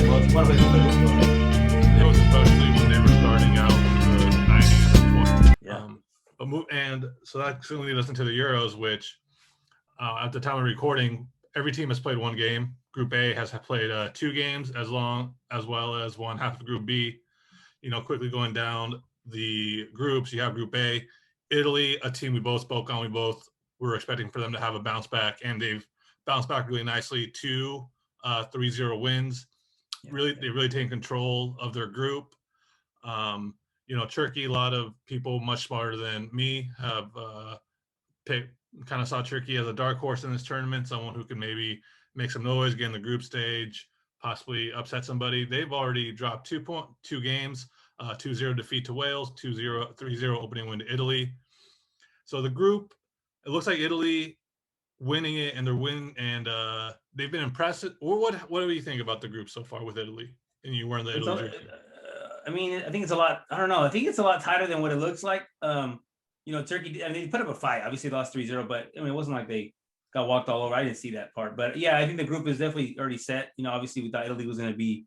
surprised. Well, it's one of his It was especially when they were starting out in the 90s and 20s. Yeah. And so that certainly leads us into the Euros, which at the time of recording, every team has played one game. Group A has played 2 games, as well as one half of Group B. Quickly going down the groups, you have Group A, Italy, a team we both spoke on. We both were expecting for them to have a bounce back, and they've bounced back really nicely. 2 3-0 wins. They've really taken control of their group. Turkey, a lot of people much smarter than me have kind of saw Turkey as a dark horse in this tournament, someone who could maybe make some noise, get in the group stage, possibly upset somebody. They've already dropped 2 games, 2-0 defeat to Wales, 2-0, 3-0 opening win to Italy. So the group, it looks like Italy winning it, and they're winning, and they've been impressive. Or what do you think about the group so far with Italy? And you wearing the Italy jersey. I mean, I think it's a lot. I don't know. I think it's a lot tighter than what it looks like. Turkey, I mean, they put up a fight. Obviously, lost 3-0, but I mean, it wasn't like they got walked all over. I didn't see that part. But yeah, I think the group is definitely already set. Obviously, we thought Italy was going to be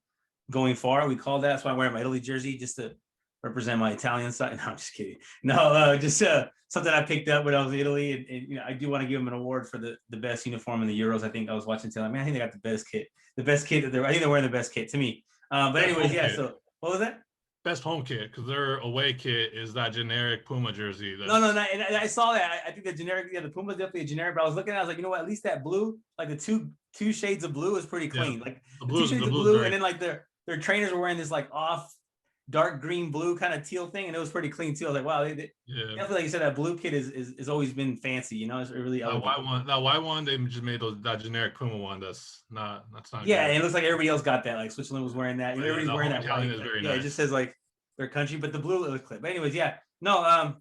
going far. We called that. That's why I'm wearing my Italy jersey, just to represent my Italian side. No, I'm just kidding. No, just something I picked up when I was in Italy. And I do want to give them an award for the best uniform in the Euros. I think I was watching today. I think they got the best kit. The best kit I think they're wearing the best kit to me. But anyways, yeah. Kit. So what was that? Best home kit, because their away kit is that generic Puma jersey. No. And I saw that. I think the generic, the Puma's definitely a generic. But I was looking at it, I was like, you know what? At least that blue, like the two shades of blue, is pretty clean. Yeah, like the 2 shades of blue, and then like their trainers were wearing this like off dark green blue kind of teal thing, and it was pretty clean too. I was like, wow, definitely, like you said, that blue kit is always been fancy. It's really that white one they just made that generic Puma one. That's not. Yeah, good. And it looks like everybody else got that. Like Switzerland was wearing that. Everybody's wearing that white. Is very nice. It just says like their country, but the blue looks clear. But anyways, yeah, no,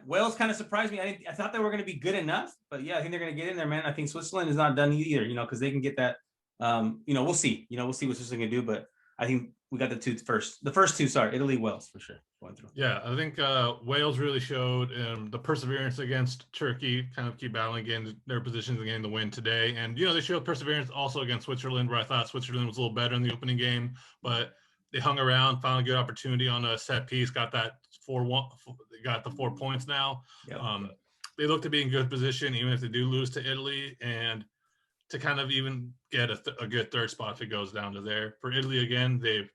Wales kind of surprised me. I thought they were going to be good enough, but yeah, I think they're going to get in there, man. I think Switzerland is not done either, because they can get that. We'll see. We'll see what Switzerland can do, but I think we got the first two. Sorry, Italy, Wales for sure. Going through. Yeah, I think Wales really showed the perseverance against Turkey, kind of keep battling again their positions again to win today. And they showed perseverance also against Switzerland, where I thought Switzerland was a little better in the opening game, but they hung around, found a good opportunity on a set piece, got that 4-1. They got the 4 points now. Yep. They look to be in good position, even if they do lose to Italy, and to kind of even get a good third spot if it goes down to there. For Italy, again, they're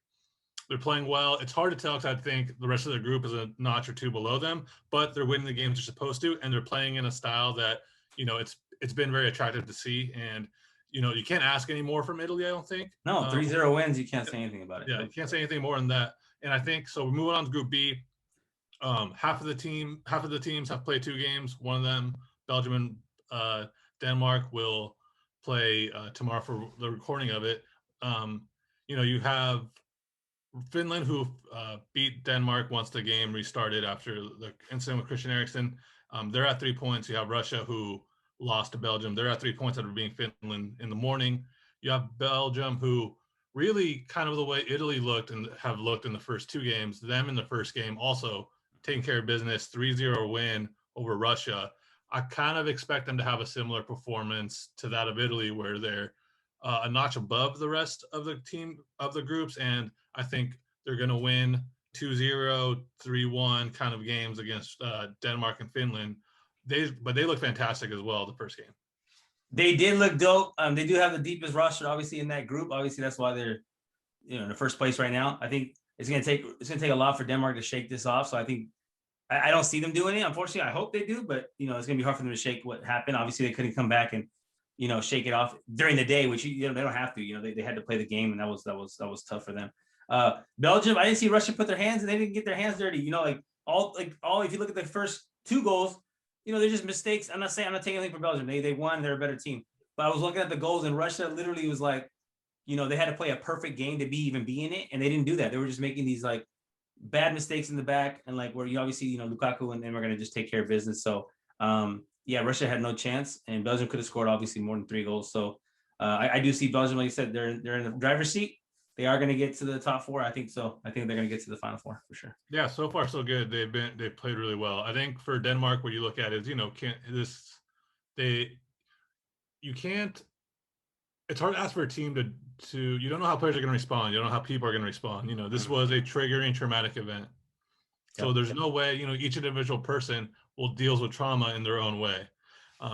playing well. It's hard to tell because I think the rest of the group is a notch or two below them, but they're winning the games they're supposed to, and they're playing in a style that it's been very attractive to see. And you can't ask any more from Italy, I don't think. No, 3-0 wins, you can't say anything about it. Yeah, you can't say anything more than that. And I think so. We're moving on to Group B. Half of the teams have played 2 games. One of them, Belgium and Denmark, will play tomorrow for the recording of it. You have Finland, who beat Denmark once the game restarted after the incident with Christian Eriksen. They're at 3 points. You have Russia, who lost to Belgium. They're at 3 points after being Finland in the morning. You have Belgium, who really kind of the way Italy looked and have looked in the first 2 games, them in the first game also taking care of business, 3-0 win over Russia. I kind of expect them to have a similar performance to that of Italy, where they're a notch above the rest of the team of the groups. And I think they're going to win 2-0, 3-1 kind of games against Denmark and Finland. But they look fantastic as well the first game. They did look dope. They do have the deepest roster, obviously, in that group. Obviously, that's why they're in the first place right now. I think it's gonna take a lot for Denmark to shake this off. So I think I don't see them doing it. Unfortunately, I hope they do, but it's gonna be hard for them to shake what happened. Obviously, they couldn't come back and shake it off during the day, which they don't have to. They had to play the game, and that was tough for them. Belgium, I didn't see Russia put their hands, and they didn't get their hands dirty. All if you look at the first 2 goals, they're just mistakes. I'm not taking anything from Belgium. They won. They're a better team. But I was looking at the goals, and Russia literally was like, they had to play a perfect game to be in it, and they didn't do that. They were just making these like bad mistakes in the back, and like where obviously Lukaku and them are going to just take care of business. So Russia had no chance, and Belgium could have scored obviously more than 3 goals. So I do see Belgium, like you said, they're in the driver's seat. They are going to get to the top 4. I think so. I think they're going to get to the final 4 for sure. Yeah, so far so good. They've played really well. I think for Denmark, what you look at is it's hard to ask for a team to you don't know how players are going to respond. You don't know how people are going to respond. This was a triggering traumatic event. So there's no way, each individual person will deals with trauma in their own way.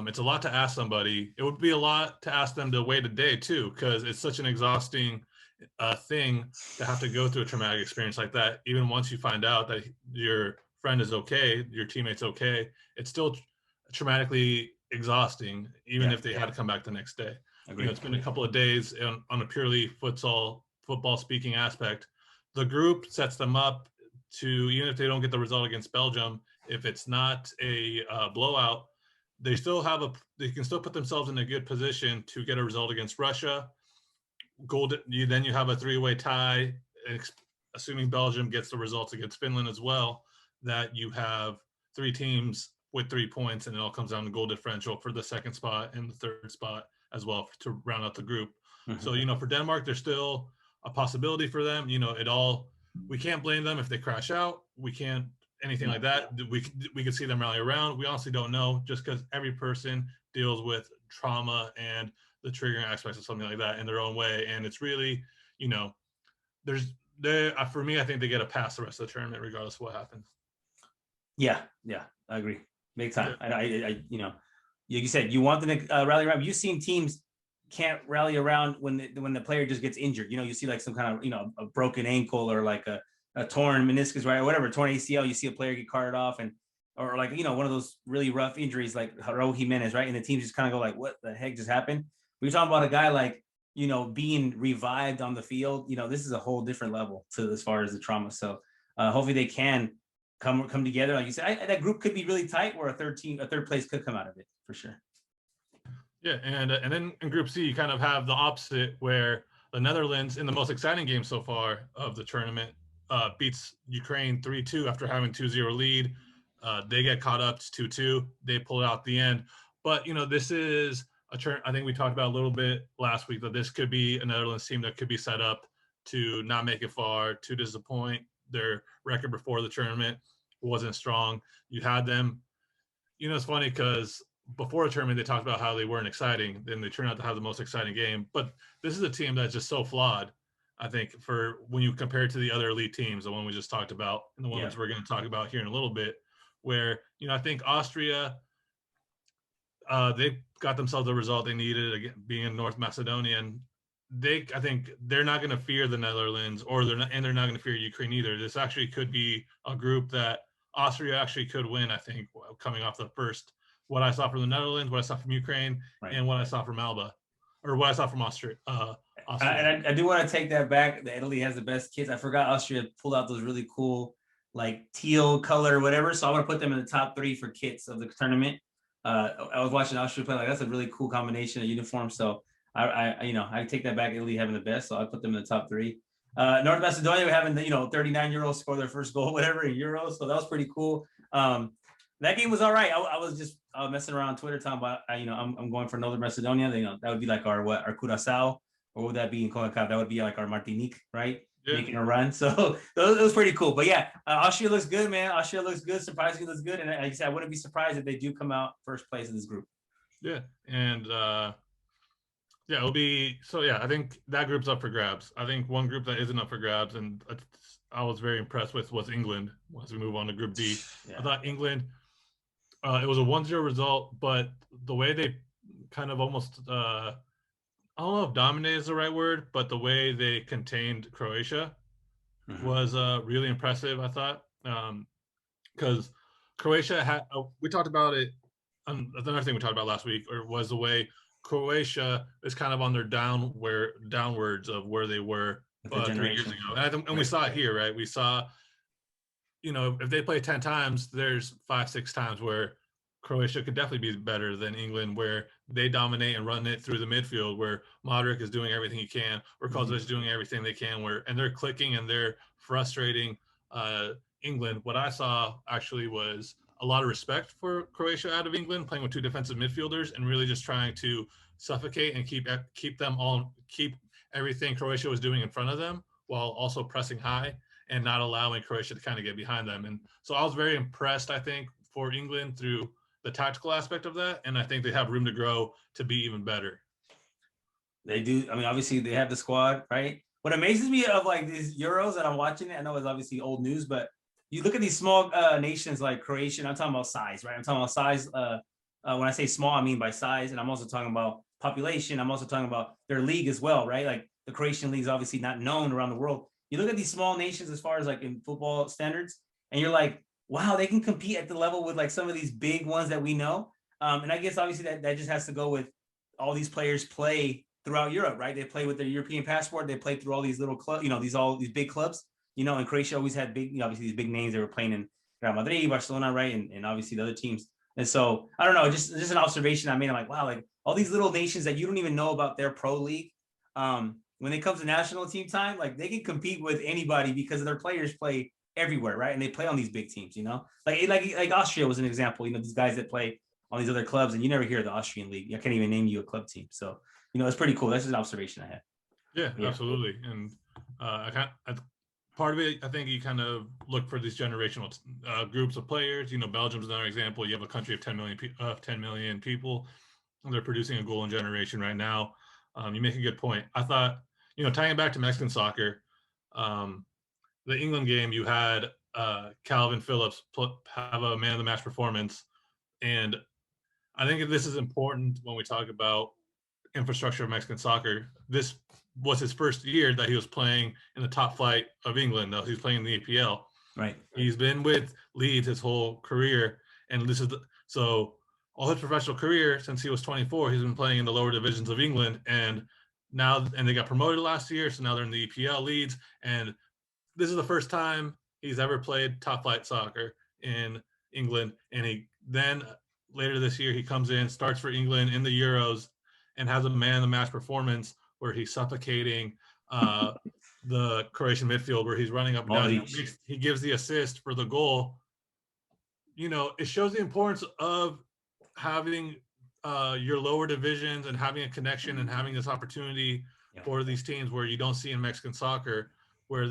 It's a lot to ask somebody. It would be a lot to ask them to wait a day too, because it's such an exhausting thing to have to go through a traumatic experience like that. Even once you find out that your friend is okay, your teammate's okay, it's still traumatically exhausting, even if they had to come back the next day. It's been a couple of days on a purely football speaking aspect. The group sets them up to, even if they don't get the result against Belgium, if it's not a blowout, they can still put themselves in a good position to get a result against Russia. Then you have a three-way tie, assuming Belgium gets the results against Finland as well, that you have three teams with 3 points, and it all comes down to goal differential for the second spot and the third spot as well to round out the group. So, for Denmark, there's still a possibility for them. We can't blame them if they crash out. We can't anything like that. We could see them rally around. We honestly don't know, just because every person deals with trauma and the triggering aspects of something like that in their own way. And it's really, for me, I think they get a pass the rest of the tournament, regardless of what happens. Yeah, I agree. Big time. Yeah. I you said you want them to rally around. You've seen teams can't rally around when the player just gets injured. You see like some kind of, a broken ankle or like a torn meniscus, right? Or whatever, torn ACL. You see a player get carted off or like, one of those really rough injuries like Raul Jimenez, right? And the teams just kind of go like, what the heck just happened? We're talking about a guy like, being revived on the field. This is a whole different level to as far as the trauma. So hopefully they can come together. Like you said, that group could be really tight where a third place could come out of it for sure. Yeah, and then in Group C, you kind of have the opposite, where the Netherlands, in the most exciting game so far of the tournament, beats Ukraine 3-2 after having 2-0 lead. They get caught up to 2-2. They pull it out at the end. But, this is a turn. I think we talked about a little bit last week that this could be a Netherlands team that could be set up to not make it far, to disappoint. Their record before the tournament wasn't strong. You had them. It's funny because before the tournament, they talked about how they weren't exciting. Then they turned out to have the most exciting game. But this is a team that's just so flawed, I think, for when you compare it to the other elite teams, the one we just talked about and the ones we're going to talk about here in a little bit, where, I think Austria, they got themselves the result they needed, again, being in North Macedonia. And I think they're not going to fear the Netherlands, they're not going to fear Ukraine either. This actually could be a group that Austria actually could win, I think, coming off the first, what I saw from the Netherlands, what I saw from Ukraine, and what I saw from Alba, or what I saw from Austria. And I do want to take that back. Italy has the best kits. I forgot Austria pulled out those really cool, like teal color or whatever. So I want to put them in the top 3 for kits of the tournament. I was watching Austria play. Like, that's a really cool combination of uniforms. So I take that back. Italy having the best, so I put them in the top 3. North Macedonia, we're having 39-year-olds score their first goal, whatever, in Euros. So that was pretty cool. That game was all right. I was just messing around on Twitter talking about, I'm going for Northern Macedonia. That would be like our Curacao, or would that be in CONCACAF? That would be like our Martinique, right? Yeah. Making a run. So it was pretty cool. But yeah, Austria looks good, man. Austria looks good. Surprisingly looks good. And like I said, I wouldn't be surprised if they do come out first place in this group. Yeah. And it'll be, so yeah, I think that group's up for grabs. I think one group that isn't up for grabs, and I was very impressed with, was England as we move on to Group D. Yeah. I thought England, it was a 1-0 result, but the way they kind of almost, I don't know if dominate is the right word, but the way they contained Croatia was really impressive, I thought. Because Croatia had, we talked about it, another thing we talked about last week, was the way Croatia is kind of on their downwards of where they were 3 years ago. And we saw it here, right? We saw, if they play 10 times, there's 5-6 times where Croatia could definitely be better than England, where they dominate and run it through the midfield, where Modric is doing everything he can, where Kovacic is doing everything they can, and they're clicking and they're frustrating England. What I saw actually was a lot of respect for Croatia out of England, playing with 2 defensive midfielders and really just trying to suffocate and keep everything Croatia was doing in front of them, while also pressing high and not allowing Croatia to kind of get behind them. And so I was very impressed, I think, for England through the tactical aspect of that, and I think they have room to grow to be even better. They do. I mean, obviously they have the squad, right? What amazes me of like these Euros that I'm watching, I know it's obviously old news, but you look at these small nations like Croatia. I'm talking about size, right? I'm talking about size. When I say small, I mean by size, and I'm also talking about population. I'm also talking about their league as well, right? Like the Croatian league is obviously not known around the world. You look at these small nations as far as like in football standards, and you're like, wow, they can compete at the level with like some of these big ones that we know. And I guess obviously that just has to go with all these players play throughout Europe, right? They play with their European passport. They play through all these little clubs, all these big clubs. And Croatia always had big, obviously these big names. They were playing in Real Madrid, Barcelona, right, and obviously the other teams. And so I don't know, just an observation I made. I'm like, wow, like all these little nations that you don't even know about their pro league. When it comes to national team time, like they can compete with anybody because their players play everywhere, right? And they play on these big teams. Like Austria was an example. These guys that play on these other clubs, and you never hear the Austrian league. I can't even name you a club team. So it's pretty cool. That's just an observation I had. Yeah, absolutely. And part of it, I think you kind of look for these generational groups of players. Belgium's another example. You have a country of 10 million people. They're producing a goal in generation right now. You make a good point. I thought, tying it back to Mexican soccer, the England game, you had Calvin Phillips have a man of the match performance. And I think this is important when we talk about infrastructure of Mexican soccer. This was his first year that he was playing in the top flight of England. Though he's playing in the EPL. Right. He's been with Leeds his whole career, and this is so all his professional career since he was 24. He's been playing in the lower divisions of England, and they got promoted last year, so now they're in the EPL Leeds, and this is the first time he's ever played top flight soccer in England. And he then later this year he comes in, starts for England in the Euros, and has a man of the match performance where he's suffocating the Croatian midfield, where he's running up and down. He gives the assist for the goal. It shows the importance of having your lower divisions and having a connection and having this opportunity for these teams where you don't see in Mexican soccer, where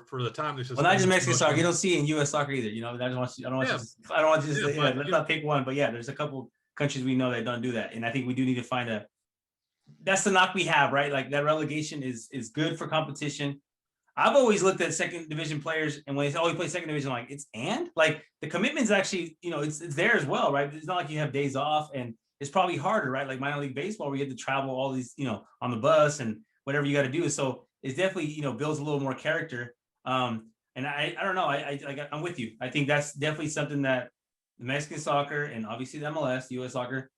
for the time this is not just Mexican soccer. You don't see it in U.S. soccer either. I don't want you. Let's not pick one, but there's a couple countries we know that don't do that, and I think we do need to find that's the knock we have, right? Like that relegation is good for competition. I've always looked at second division players, and when they say, "Oh, you play second division," like like the commitment's actually, it's there as well, right? It's not like you have days off, and it's probably harder, right? Like minor league baseball, where you have to travel all these, on the bus and whatever you got to do. So it's definitely, builds a little more character. And I don't know, I'm with you. I think that's definitely something that the Mexican soccer and obviously the MLS, U.S. soccer,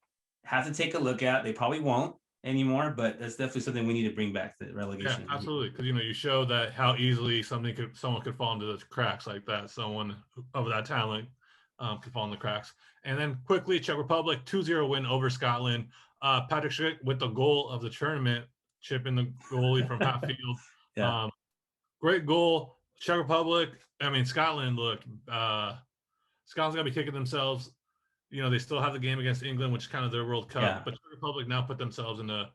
have to take a look at. They probably won't anymore, but that's definitely something we need to bring back, the relegation. Yeah, absolutely, because you show that how easily someone could fall into the cracks like that. Someone of that talent could fall in the cracks. And then quickly, Czech Republic 2-0 win over Scotland. Patrick Schick with the goal of the tournament, chipping the goalie from half field. Yeah. Great goal. Czech Republic. I mean, Scotland. Look, Scotland's got to be kicking themselves. They still have the game against England, which is kind of their World Cup. Yeah. But Czech Republic now put themselves in a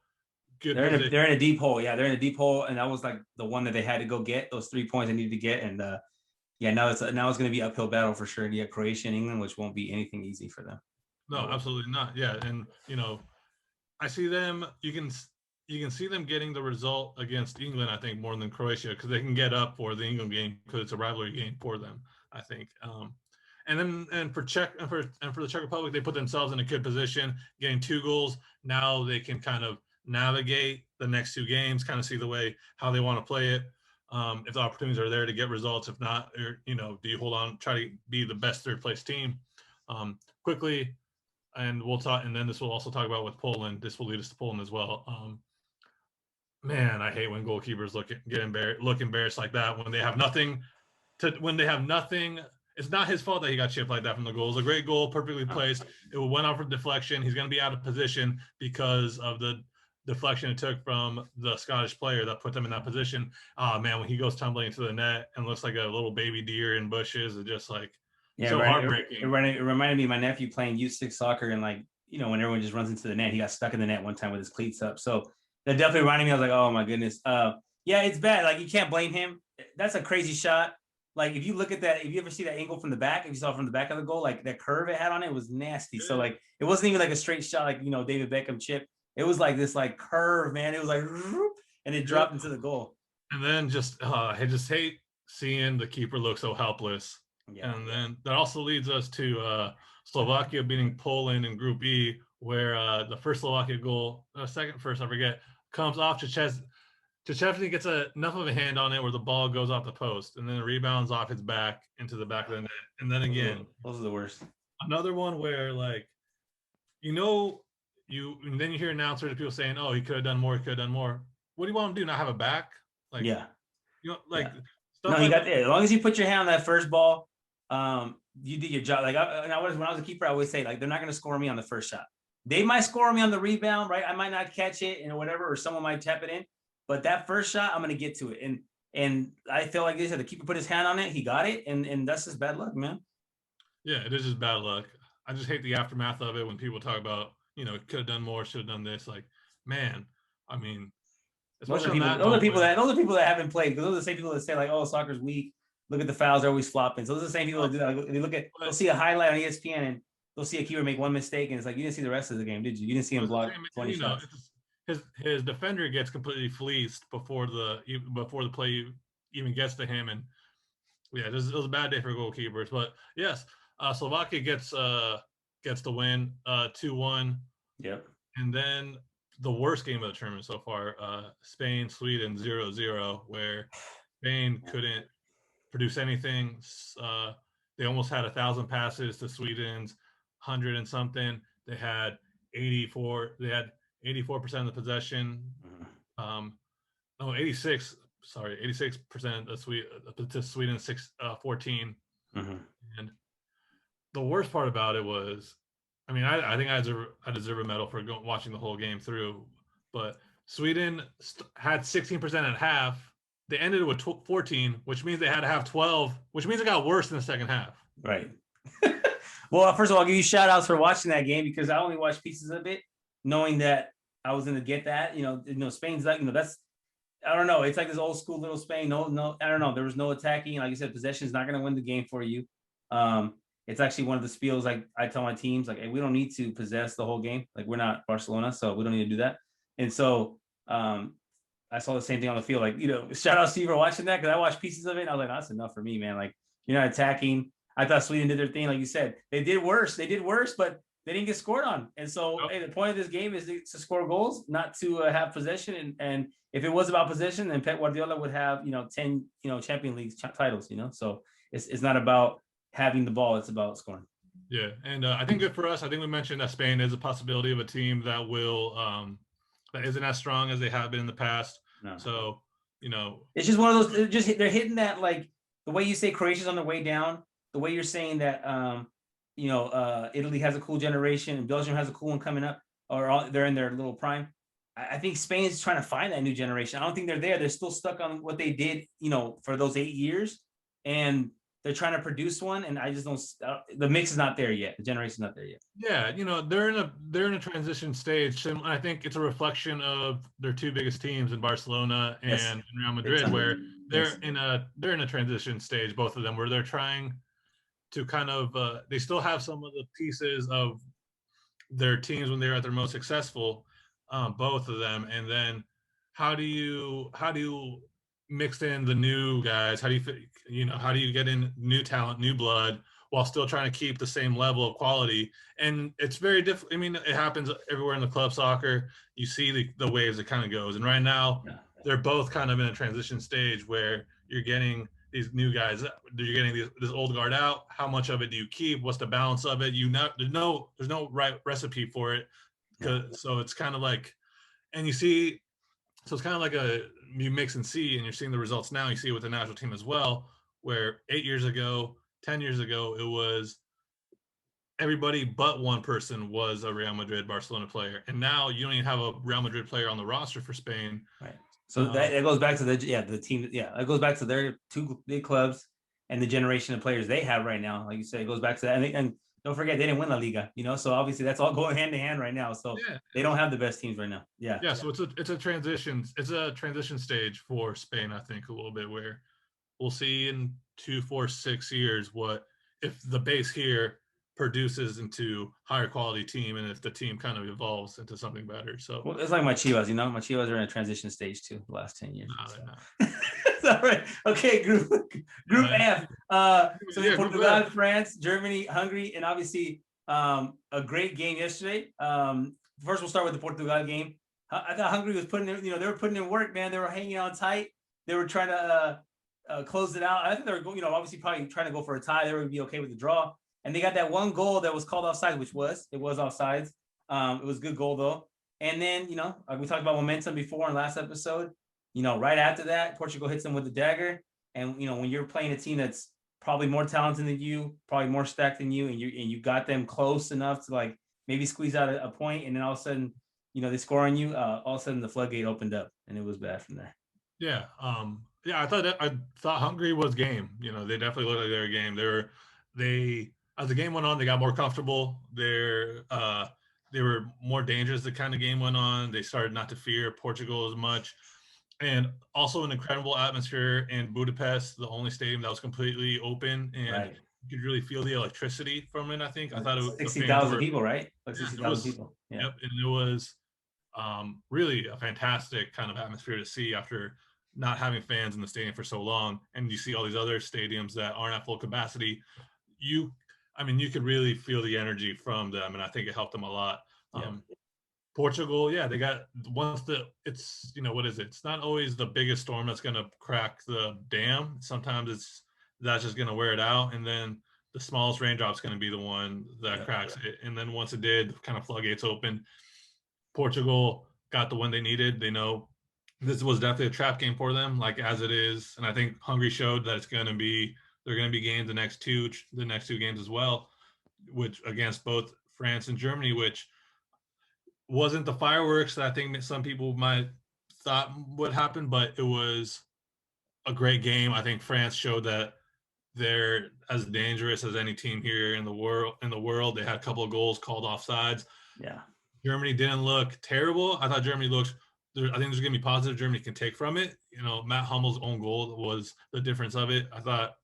good position. They're in a deep hole. Yeah, they're in a deep hole, and that was like the one that they had to go get, those 3 points they needed to get. And now it's going to be uphill battle for sure. Yeah, Croatia and England, which won't be anything easy for them. No, absolutely not. Yeah, and I see them. You can see them getting the result against England, I think, more than Croatia, because they can get up for the England game because it's a rivalry game for them, I think. And for the Czech Republic, they put themselves in a good position, getting 2 goals. Now they can kind of navigate the next 2 games, kind of see the way how they want to play it. If the opportunities are there to get results, if not, do you hold on, try to be the best third place team quickly. And we'll talk, and then this will also talk about with Poland. This will lead us to Poland as well. Man, I hate when goalkeepers look embarrassed like that when they have nothing. It's not his fault that he got chipped like that from the goal. It was a great goal, perfectly placed. It went off for deflection. He's going to be out of position because of the deflection it took from the Scottish player that put them in that position. Oh, man, when he goes tumbling into the net and looks like a little baby deer in bushes, it's just like so heartbreaking. It reminded me of my nephew playing U6 soccer, and when everyone just runs into the net, he got stuck in the net one time with his cleats up. So that definitely reminded me. I was like, oh, my goodness. Yeah, it's bad. Like, you can't blame him. That's a crazy shot. Like, if you look at that, if you ever see that angle from the back, if you saw it from the back of the goal, like that curve it had on it was nasty. So like, it wasn't even like a straight shot, like, David Beckham chip. It was like this like curve, man. It was like, and it dropped into the goal. And then I just hate seeing the keeper look so helpless. Yeah. And then that also leads us to Slovakia beating Poland in Group E, where the first Slovakia goal, second first, I forget, comes off Chechevny gets enough of a hand on it where the ball goes off the post, and then it rebounds off his back into the back of the net. And then again, those are the worst. Another one where and then you hear announcers of people saying, "Oh, he could have done more. He could have done more." What do you want him to do? Not have a back? Yeah. Stuff no, like you got there. As long as you put your hand on that first ball, you did your job. Like when I was a keeper, I always say like they're not going to score me on the first shot. They might score me on the rebound, right? I might not catch it and whatever, or someone might tap it in. But that first shot, I'm going to get to it. And I feel like they said the keeper put his hand on it, he got it, and that's just bad luck, man. Yeah, it is just bad luck. I just hate the aftermath of it when people talk about, could have done more, should have done this. Like, man, I mean, those are people that haven't played, because those are the same people that say like, oh, soccer's weak. Look at the fouls, they're always flopping. So those are the same people that do that. Like, they'll see a highlight on ESPN and they'll see a keeper make one mistake, and it's like, you didn't see the rest of the game, did you? You didn't see him block 20 shots. His defender gets completely fleeced before the play even gets to him, and yeah, it was a bad day for goalkeepers. But yes, Slovakia gets the win, 2-1. Yep. And then the worst game of the tournament so far, Spain, Sweden 0-0, where Spain couldn't produce anything. They almost had 1,000 passes to Sweden's 100 and something. They had 84. They had 84% of the possession. 86. Sorry, 86% of to Sweden 14. And the worst part about it was, I mean, I think I deserve a medal for watching the whole game through. But Sweden had 16% at half. They ended with 14, which means they had to have 12, which means it got worse in the second half. Right. Well, first of all, I'll give you shout outs for watching that game, because I only watched pieces of it, knowing that I was going to get that. Spain's like, that's, I don't know. It's like this old school little Spain. No, I don't know. There was no attacking. Like you said, possession is not going to win the game for you. It's actually one of the spiels. Like I tell my teams, like, hey, we don't need to possess the whole game. Like, we're not Barcelona, so we don't need to do that. And so I saw the same thing on the field. Like, shout out to you for watching that, because I watched pieces of it. And I was like, that's enough for me, man. Like, you're not attacking. I thought Sweden did their thing, like you said. They did worse, but they didn't get scored on. And so, Hey, the point of this game is to score goals, not to have possession. And if it was about possession, then Pep Guardiola would have 10 Champions League titles. So it's not about having the ball; it's about scoring. Yeah, and I think good for us. I think we mentioned that Spain is a possibility of a team that will that isn't as strong as they have been in the past. No. So it's just one of those. They're hitting that, like the way you say Croatia's on the way down. The way you're saying that, Italy has a cool generation and Belgium has a cool one coming up, or they're in their little prime. I think Spain is trying to find that new generation. I don't think they're there. They're still stuck on what they did, for those 8 years, and they're trying to produce one. And I just don't. The mix is not there yet. The generation's not there yet. Yeah, they're in a transition stage, and I think it's a reflection of their two biggest teams in Barcelona and Real Madrid, where they're in a transition stage, both of them, where they're trying to kind of they still have some of the pieces of their teams when they were at their most successful, both of them. And then how do you mix in the new guys? How do you get in new talent, new blood, while still trying to keep the same level of quality? And it's very difficult. I mean, it happens everywhere in the club soccer. You see the waves it kind of goes. And right now, they're both kind of in a transition stage where you're getting these new guys, you're getting this old guard out. How much of it do you keep? What's the balance of it? There's no right recipe for it. So it's kind of like, and you see, so it's kind of like you mix and see, and you're seeing the results now. You see it with the national team as well, where 8 years ago, 10 years ago, it was everybody but one person was a Real Madrid, Barcelona player. And now you don't even have a Real Madrid player on the roster for Spain. Right. So that goes back to the team. Yeah, it goes back to their two big clubs and the generation of players they have right now. Like you said, it goes back to that. And don't forget, they didn't win La Liga, so obviously that's all going hand in hand right now. So they don't have the best teams right now. Yeah. Yeah. So it's a transition. It's a transition stage for Spain, I think, a little bit, where we'll see in 2, 4, 6 years what if the base here produces into higher quality team, and if the team kind of evolves into something better. So Well, it's like my Chivas, my Chivas are in a transition stage too, the last 10 years. nah, So. they're not. All right. Okay, group F. So Yeah, Portugal, Group F. France, Germany, Hungary, and obviously a great game yesterday. First, we'll start with the Portugal game. I thought Hungary was putting in, they were putting in work, man. They were hanging on tight. They were trying to close it out. I think they were, obviously probably trying to go for a tie. They would be okay with the draw. And they got that one goal that was called offside, it was offsides. It was a good goal though. And then, we talked about momentum before in last episode. Right after that, Portugal hits them with the dagger. And, when you're playing a team that's probably more talented than you, probably more stacked than you, and you got them close enough to like maybe squeeze out a point, and then all of a sudden, they score on you, all of a sudden the floodgate opened up and it was bad from there. Yeah. I thought Hungary was game. They definitely looked like they were a game. They as the game went on, they got more comfortable. They were more dangerous the kind of game went on. They started not to fear Portugal as much. And also an incredible atmosphere in Budapest, the only stadium that was completely open, and Right. you could really feel the electricity from it. I think I thought it was 60,000 people, right? Like 60,000 people. Yeah. Yep, and it was really a fantastic kind of atmosphere to see after not having fans in the stadium for so long. And you see all these other stadiums that aren't at full capacity. You could really feel the energy from them, and I think it helped them a lot. Yeah. Portugal, they got it's what is it? It's not always the biggest storm that's going to crack the dam. Sometimes that's just going to wear it out, and then the smallest raindrop's going to be the one that cracks it. And then once it did, kind of floodgates open. Portugal got the win they needed. They know this was definitely a trap game for them, like as it is, and I think Hungary showed that they're going to be games the next two games as well, which against both France and Germany, which wasn't the fireworks that I think some people might thought would happen, but it was a great game. I think France showed that they're as dangerous as any team here in the world. They had a couple of goals called offsides. Yeah. Germany didn't look terrible. I thought Germany looked. I think there's going to be positive Germany can take from it. Matt Hummel's own goal was the difference of it. I thought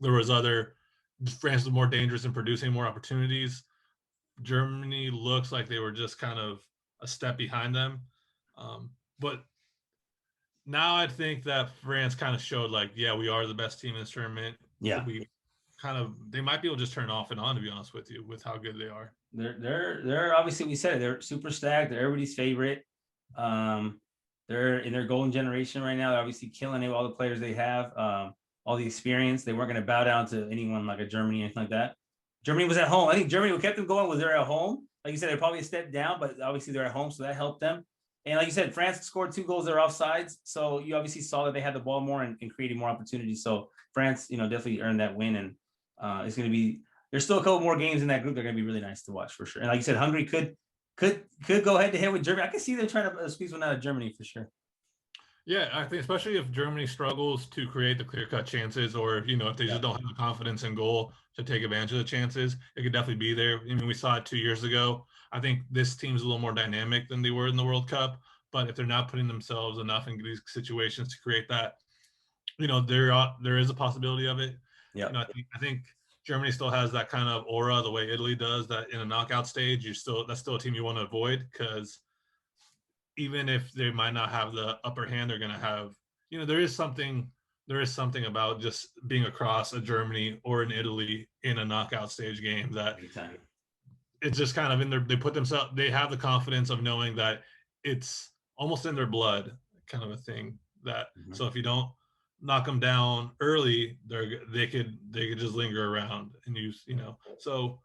there was France was more dangerous in producing more opportunities. Germany looks like they were just kind of a step behind them. But now I think that France kind of showed like, yeah, we are the best team in this tournament. Yeah. They might be able to just turn off and on, to be honest with you, with how good they are. They're obviously, we said it, they're super stacked. They're everybody's favorite. They're in their golden generation right now. They're obviously killing it with all the players they have, all the experience. They weren't going to bow down to anyone like a Germany or anything like that. Germany was at home. I think Germany, what kept them going was they're at home. Like you said, they're probably a step down, but obviously they're at home, so that helped them. And like you said, France scored 2 goals. They're offsides, so you obviously saw that they had the ball more and created more opportunities. So France, definitely earned that win, and it's going to be. There's still a couple more games in that group. They're going to be really nice to watch for sure. And like you said, Hungary could go head to head with Germany. I can see them trying to squeeze one out of Germany for sure. Yeah, I think especially if Germany struggles to create the clear-cut chances, or if they just don't have the confidence in goal to take advantage of the chances, it could definitely be there. I mean, we saw it 2 years ago. I think this team's a little more dynamic than they were in the World Cup, but if they're not putting themselves enough in these situations to create that, there is a possibility of it. Yeah, I think Germany still has that kind of aura the way Italy does, that in a knockout stage, that's still a team you want to avoid, because even if they might not have the upper hand, they're going to have, there is something about just being across a Germany or an Italy in a knockout stage game that it's just kind of in their, they have the confidence of knowing that it's almost in their blood kind of a thing that, so if you don't knock them down early, they could just linger around and so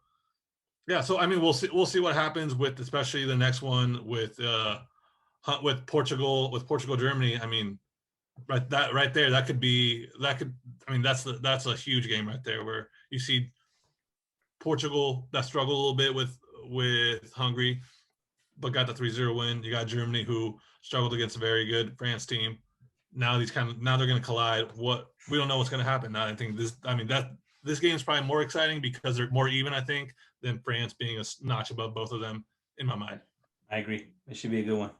yeah. So, I mean, we'll see what happens with, especially the next one with Portugal, Germany. I mean, right there, that's a huge game right there, where you see Portugal that struggled a little bit with Hungary, but got the 3-0 win. You got Germany, who struggled against a very good France team. Now they're going to collide. We don't know what's going to happen. Now I think this game is probably more exciting because they're more even, I think, than France being a notch above both of them in my mind. I agree. It should be a good one.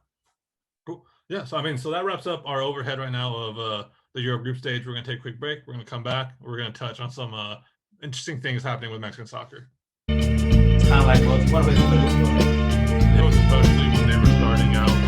Cool. Yeah. So that wraps up our overhead right now of the Europe group stage. We're going to take a quick break. We're going to come back. We're going to touch on some interesting things happening with Mexican soccer. kind of like, well, what if it's It was especially when they were starting out